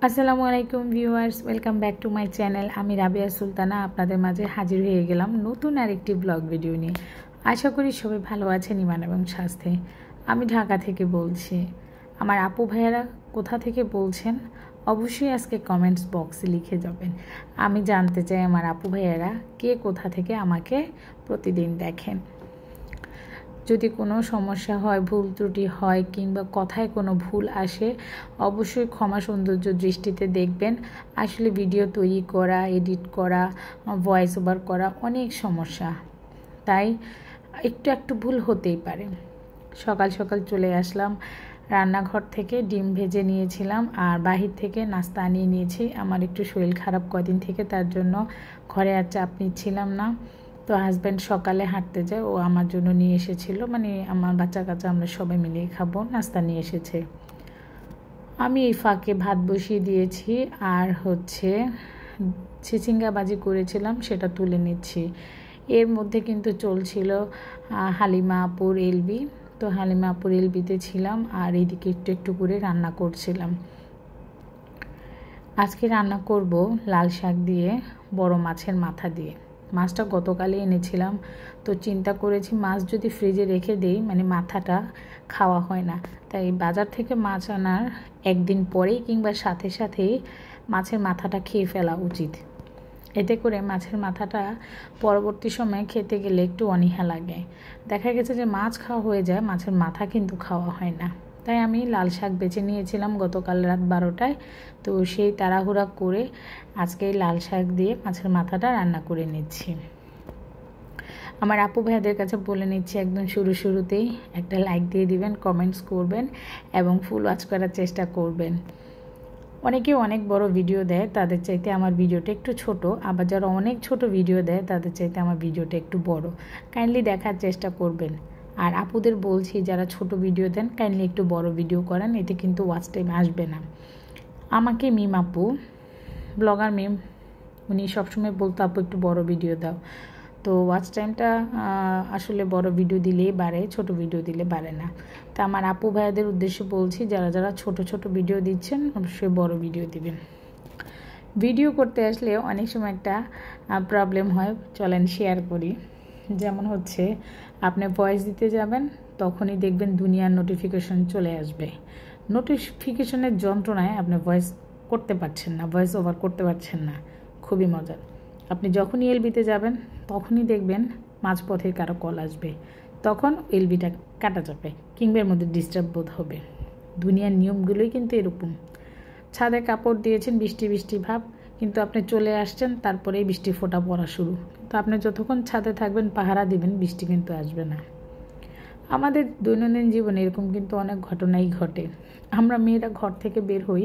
আসসালামু আলাইকুম viewers, welcome back to my channel. আমি রাবিয়া সুলতানা আপনাদের মাঝে হাজির হয়ে গেলাম নতুন আরেকটি ব্লগ ভিডিও নিয়ে। আশা করি সবাই ভালো আছেন ইমান এবং স্বাস্থ্যে। আমি ঢাকা থেকে বলছি। আমার আপু ভাইয়েরা কোথা থেকে বলছেন অবশ্যই আজকে কমেন্টস বক্সে লিখে যাবেন। আমি জানতে চাই আমার আপু ভাইয়েরা কে কোথা থেকে আমাকে প্রতিদিন দেখেন। যদি কোনো সমস্যা হয়, ভুল ত্রুটি হয় কিংবা কথায় কোনো ভুল আসে অবশ্যই ক্ষমা সৌন্দর্য দৃষ্টিতে দেখবেন। আসলে ভিডিও তৈরি করা, এডিট করা, ভয়েস ওভার করা অনেক সমস্যা, তাই একটু ভুল হতেই পারে। সকাল সকাল চলে আসলাম রান্নাঘর থেকে, ডিম ভেজে নিয়েছিলাম আর বাহির থেকে নাস্তা আনিয়ে নিয়েছি। আমার একটু শরীর খারাপ কদিন থেকে, তার জন্য ঘরে আর চাপ নিচ্ছিলাম না। তো হাজব্যান্ড সকালে হাঁটতে যায়, ও আমার জন্য নিয়ে এসেছিল, মানে আমার বাচ্চা কাচ্চা আমরা সবাই মিলে খাবো, নাস্তা নিয়ে এসেছে। আমি এই ফাঁকে ভাত বসিয়ে দিয়েছি আর চিচিঙ্গা ভাজি করেছিলাম সেটা তুলে নিচ্ছি। এর মধ্যে কিন্তু চলছিল হালিমা আপুর এলবি, তো হালিমা আপুর এলবিতে ছিলাম আর এইদিকে একটু করে রান্না করছিলাম। আজকে রান্না করব লাল শাক দিয়ে, বড় মাছের মাথা দিয়ে। মাছটা গতকালই এনেছিলাম, তো চিন্তা করেছি মাছ যদি ফ্রিজে রেখে দেই মানে মাথাটা খাওয়া হয় না, তাই বাজার থেকে মাছ আনার একদিন পরেই কিংবা সাথে সাথেই মাছের মাথাটা খেয়ে ফেলা উচিত। এতে করে মাছের মাথাটা পরবর্তী সময়ে খেতে গেলে একটু অনীহা লাগে। দেখা গেছে যে মাছ খাওয়া হয়ে যায়, মাছের মাথা কিন্তু খাওয়া হয় না। তাই আমি লাল শাক বেছে নিয়েছিলাম গতকাল রাত 12টায়, তো সেই তাড়াহুড়া করে আজকে লাল শাক দিয়ে মাছের মাথাটা রান্না করে নিচ্ছি। আমার আপু ভাইয়াদের কাছে বলে নিচ্ছি, একদম শুরুতেই একটা লাইক দিয়ে দিবেন, কমেন্টস করবেন এবং ফুল ওয়াচ করার চেষ্টা করবেন। অনেকে অনেক বড় ভিডিও দেয়, তাদের চাইতে আমার ভিডিওটা একটু ছোট, আবার যারা অনেক ছোট ভিডিও দেয় তাদের চাইতে আমার ভিডিওটা একটু বড়। কাইন্ডলি দেখার চেষ্টা করবেন। আর আপুদের বলছি, যারা ছোট ভিডিও দেন কাইন্ডলি একটু বড় ভিডিও করেন, এতে কিন্তু ওয়াচ টাইম আসবে না। আমাকে মিম আপু, ব্লগার মিম, উনি সবসময় বলতো আপু একটু বড় ভিডিও দাও। তো ওয়াচ টাইমটা আসলে বড় ভিডিও দিলেই বাড়ে, ছোট ভিডিও দিলে বাড়ে না। তা আমার আপু ভাইয়াদের উদ্দেশ্যে বলছি, যারা যারা ছোট ভিডিও দিচ্ছেন অবশ্যই বড় ভিডিও দিবেন। ভিডিও করতে আসলে অনেক সময় একটা প্রবলেম হয়, চলেন শেয়ার করি। যেমন আপনি ভয়েস দিতে যাবেন, তখনই দেখবেন দুনিয়ার নোটিফিকেশন চলে আসবে। নোটিফিকেশনের যন্ত্রণায় আপনি ভয়েস করতে পারছেন না, ভয়েস ওভার করতে পারছেন না। খুবই মজার। আপনি যখনই এলবিতে যাবেন তখনই দেখবেন মাঝপথে কারো কল আসবে, তখন এলবিটা কাটা যাবে কিংবা এর মধ্যে ডিস্টার্ব বোধ হবে। দুনিয়ার নিয়মগুলোই কিন্তু এরকম। ছাদে কাপড় দিয়েছেন, বৃষ্টি ভাব, কিন্তু আপনি চলে আসছেন, তারপরেই বৃষ্টি ফোঁটা পড়া শুরু। তো আপনি যতক্ষণ ছাদে থাকবেন, পাহারা দিবেন, বৃষ্টি কিন্তু আসবে না। আমাদের দৈনন্দিন জীবনে এরকম কিন্তু অনেক ঘটনাই ঘটে। আমরা মেয়েরা ঘর থেকে বের হই,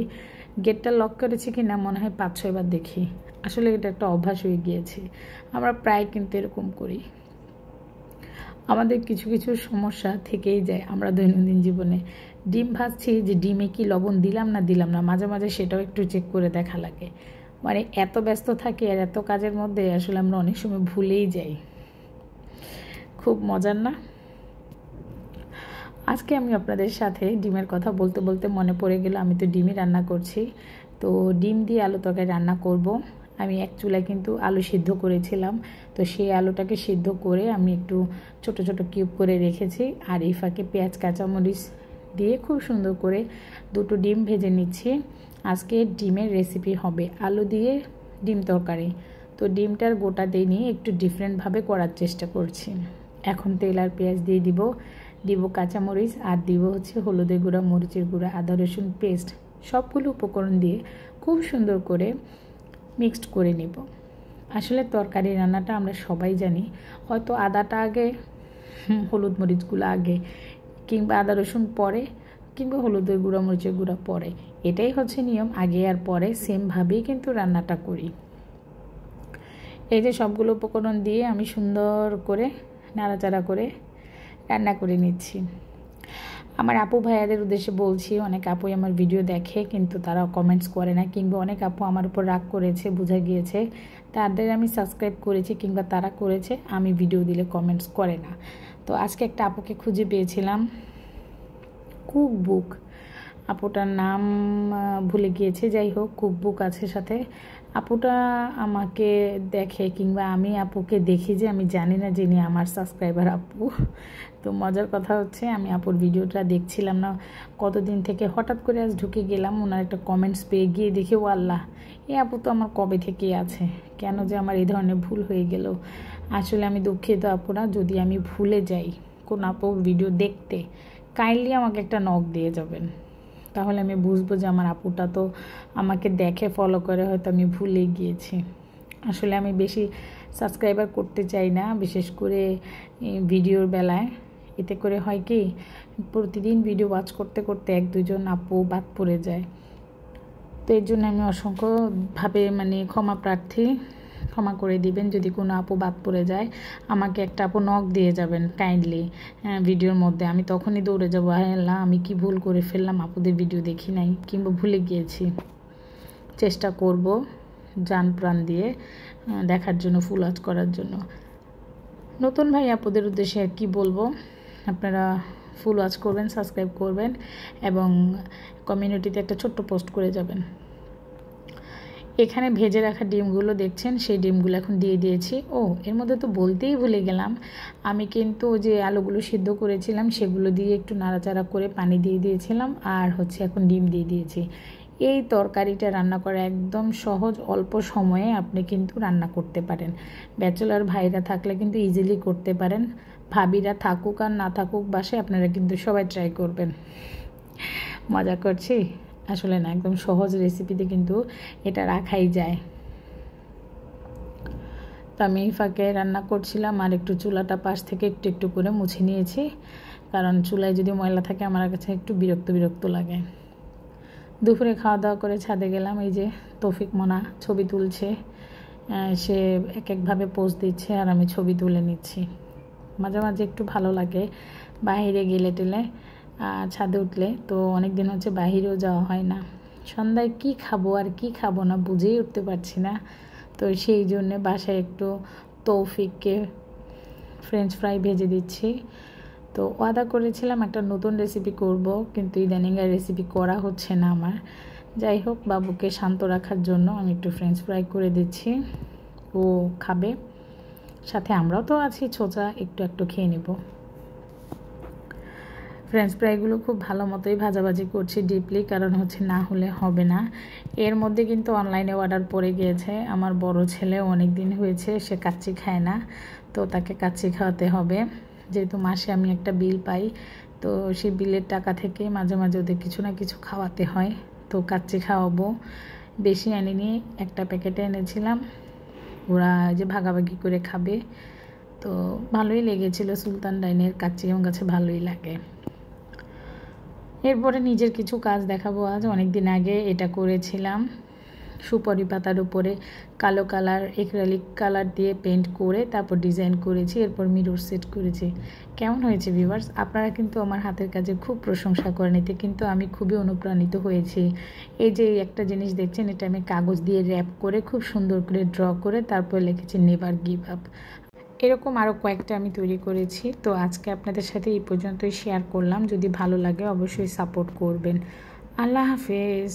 গেটটা লক করেছি কি না মনে হয় 5-6 বার দেখি। আসলে এটা একটা অভ্যাস হয়ে গিয়েছে, আমরা প্রায় কিন্তু এরকম করি। আমাদের কিছু সমস্যা থেকেই যায় আমরা দৈনন্দিন জীবনে। ডিম ভাজছি, যে ডিমে কি লবণ দিলাম না মাঝে মাঝে সেটাও একটু চেক করে দেখা লাগে। মানে এত ব্যস্ত থাকি আর এত কাজের মধ্যে আসলে আমরা অনেক সময় ভুলেই যাই। খুব মজার না? আজকে আমি আপনাদের সাথে ডিমের কথা বলতে মনে পড়ে গেল, আমি তো ডিমই রান্না করছি। তো ডিম দিয়ে আলু তরকারি রান্না করব। আমি এক চুলায় কিন্তু আলু সিদ্ধ করেছিলাম, তো সেই আলুটাকে সিদ্ধ করে আমি একটু ছোট কিউব করে রেখেছি। আর এই ফাঁকে পেঁয়াজ কাঁচামরিচ দিয়ে খুব সুন্দর করে 2টো ডিম ভেজে নিচ্ছি। আজকে ডিমের রেসিপি হবে আলু দিয়ে ডিম তরকারি। তো ডিমটার গোটা দিইনি, একটু ডিফারেন্টভাবে করার চেষ্টা করছি। এখন তেল আর পেঁয়াজ দিয়ে দিব কাঁচামরিচ, আর দিব হলুদের গুঁড়া, মরিচের গুঁড়া, আদা রসুন পেস্ট, সবগুলো উপকরণ দিয়ে খুব সুন্দর করে মিক্সড করে নিব। আসলে তরকারি রান্নাটা আমরা সবাই জানি, হয়তো আদাটা আগে, হলুদ মরিচগুলো আগে, কিংবা আদা রসুন পরে, কিংবা হলুদের গুঁড়া মরিচের গুঁড়া পরে। এটাই নিয়ম, আগে আর পরে সেমভাবেই কিন্তু রান্নাটা করি। এই যে সবগুলো উপকরণ দিয়ে আমি সুন্দর করে নাড়াচাড়া করে রান্না করে নিচ্ছি। আমার আপু ভাইয়াদের উদ্দেশ্যে বলছি, অনেক আপুই আমার ভিডিও দেখে কিন্তু তারা কমেন্টস করে না, কিংবা অনেক আপু আমার উপর রাগ করেছে, বোঝা গিয়েছে। তাদের আমি সাবস্ক্রাইব করেছি কিংবা তারা করেছে, আমি ভিডিও দিলে কমেন্টস করে না। তো আজকে একটা আপুকে খুঁজে পেয়েছিলাম, কুক বুক। আপুটার নাম ভুলে গিয়েছে, যাই হোক কুকবু কাছে সাথে। আপুটা আমাকে দেখে কিংবা আমি আপুকে দেখি যে আমি জানি না যিনি আমার সাবস্ক্রাইবার আপু। তো মজার কথা হচ্ছে আমি আপুর ভিডিওটা দেখছিলাম না কতদিন থেকে, হঠাৎ করে আজ ঢুকে গেলাম, ওনার একটা কমেন্টস পেয়ে গিয়ে দেখি ও আল্লাহ, এই আপু তো আমার কবে থেকেই আছে, কেন যে আমার এই ধরনের ভুল হয়ে গেল। আসলে আমি দুঃখিত আপুরা, যদি আমি ভুলে যাই কোন আপুর ভিডিও দেখতে, কাইন্ডলি আমাকে একটা নক দিয়ে যাবেন, তাহলে আমি বুঝবো যে আমার আপুটা তো আমাকে দেখে ফলো করে, হয়তো আমি ভুলে গিয়েছি। আসলে আমি বেশি সাবস্ক্রাইবার করতে চাই না, বিশেষ করে ভিডিওর বেলায়। এতে করে হয় কি, প্রতিদিন ভিডিও ওয়াচ করতে করতে 1-2 জন আপু বাদ পড়ে যায়। তো এর জন্য আমি অসংখ্যভাবে ক্ষমা প্রার্থী, ক্ষমা করে দিবেন যদি কোনো আপু বাদ পড়ে যায়। আমাকে একটা আপু নক দিয়ে যাবেন কাইন্ডলি ভিডিওর মধ্যে, আমি তখনই দৌড়ে যাবো, আল্লাহ আমি কি ভুল করে ফেললাম, আপুদের ভিডিও দেখি নাই কিংবা ভুলে গিয়েছি। চেষ্টা করব জান প্রাণ দিয়ে দেখার জন্য, ফুল ওয়াচ করার জন্য। নতুন ভাই আপুদের উদ্দেশ্যে আর কি বলবো, আপনারা ফুল ওয়াচ করবেন, সাবস্ক্রাইব করবেন এবং কমিউনিটিতে একটা ছোট্ট পোস্ট করে যাবেন। এখানে ভেজে রাখা ডিমগুলো দেখছেন, সেই ডিমগুলো এখন দিয়ে দিয়েছি। ও এর মধ্যে তো বলতেই ভুলে গেলাম, আমি কিন্তু যে আলুগুলো সিদ্ধ করেছিলাম সেগুলো দিয়ে একটু নাড়াচাড়া করে পানি দিয়ে দিয়েছিলাম, আর এখন ডিম দিয়ে দিয়েছি। এই তরকারিটা রান্না করা একদম সহজ, অল্প সময়ে আপনি কিন্তু রান্না করতে পারেন। ব্যাচেলার ভাইরা থাকলে কিন্তু ইজিলি করতে পারেন, ভাবিরা থাকুক আর না থাকুক বাসায়, আপনারা কিন্তু সবাই ট্রাই করবেন। মজা করছি, আসলে না, একদম সহজ রেসিপিতে কিন্তু এটা রাখাই যায়। তো আমি এই ফাঁকে রান্না করছিলাম আর একটু চুলাটা পাশ থেকে একটু একটু করে মুছে নিয়েছি, কারণ চুলায় যদি ময়লা থাকে আমার কাছে একটু বিরক্ত বিরক্ত লাগে। দুপুরে খাওয়া দাওয়া করে ছাদে গেলাম, এই যে তৌফিক মোনা ছবি তুলছে, সে এক একভাবে পোজ দিচ্ছে আর আমি ছবি তুলে নিচ্ছি। মাঝে মাঝে একটু ভালো লাগে বাইরে গেলে টেলে, ছাদে উঠলে। তো অনেক দিন হচ্ছে বাহিরেও যাওয়া হয় না, সন্ধ্যায় কি খাবো আর কি খাবো না বুঝেই উঠতে পারছি না। তো সেই জন্যে বাসায় একটু তৌফিককে ফ্রেঞ্চ ফ্রাই ভেজে দিচ্ছি। তো ওয়াদা করেছিলাম একটা নতুন রেসিপি করব, কিন্তু ইদানিং আর রেসিপি করা হচ্ছে না আমার। যাই হোক, বাবুকে শান্ত রাখার জন্য আমি একটু ফ্রেঞ্চ ফ্রাই করে দিচ্ছি, ও খাবে, সাথে আমরাও তো আছি ছোচা, একটু একটু খেয়ে নেব। ফ্রেঞ্চ ফ্রাইগুলো খুব ভালো মতোই ভাজাভাজি করছি ডিপলি, কারণ না হলে হবে না। এর মধ্যে কিন্তু অনলাইনে অর্ডার পড়ে গিয়েছে, আমার বড় ছেলে অনেক দিন হয়েছে সে কাচ্চি খায় না, তো তাকে কাচ্চি খাওয়াতে হবে। যেহেতু মাসে আমি একটা বিল পাই, তো সেই বিলের টাকা থেকে মাঝে মাঝে ওদের কিছু না কিছু খাওয়াতে হয়, তো কাচ্চি খাওয়াবো। বেশি আনিনি, একটা প্যাকেটে এনেছিলাম, ওরা যে ভাগাভাগি করে খাবে। তো ভালোই লেগেছিল, সুলতান ডাইনের কাচ্চি আমার কাছে ভালোই লাগে। এরপরে নিজের কিছু কাজ দেখাবো আজ। অনেক দিন আগে এটা করেছিলাম, সুপারি পাতার উপরে কালো কালার এক্রিলিক কালার দিয়ে পেন্ট করে তারপর ডিজাইন করেছি, এরপর মিরর সেট করেছি। কেমন হয়েছে ভিউয়ার্স? আপনারা কিন্তু আমার হাতের কাজে খুব প্রশংসা করেন, এতে কিন্তু আমি খুবই অনুপ্রাণিত হয়েছি। এই যে একটা জিনিস দেখছেন, এটা আমি কাগজ দিয়ে র্যাপ করে খুব সুন্দর করে ড্র করে তারপর লিখেছি নেভার গিভ আপ। এরকম আরও কয়েকটা আমি তৈরি করেছি। তো আজকে আপনাদের সাথে এই পর্যন্তই শেয়ার করলাম, যদি ভালো লাগে অবশ্যই সাপোর্ট করবেন। আল্লাহ হাফেজ।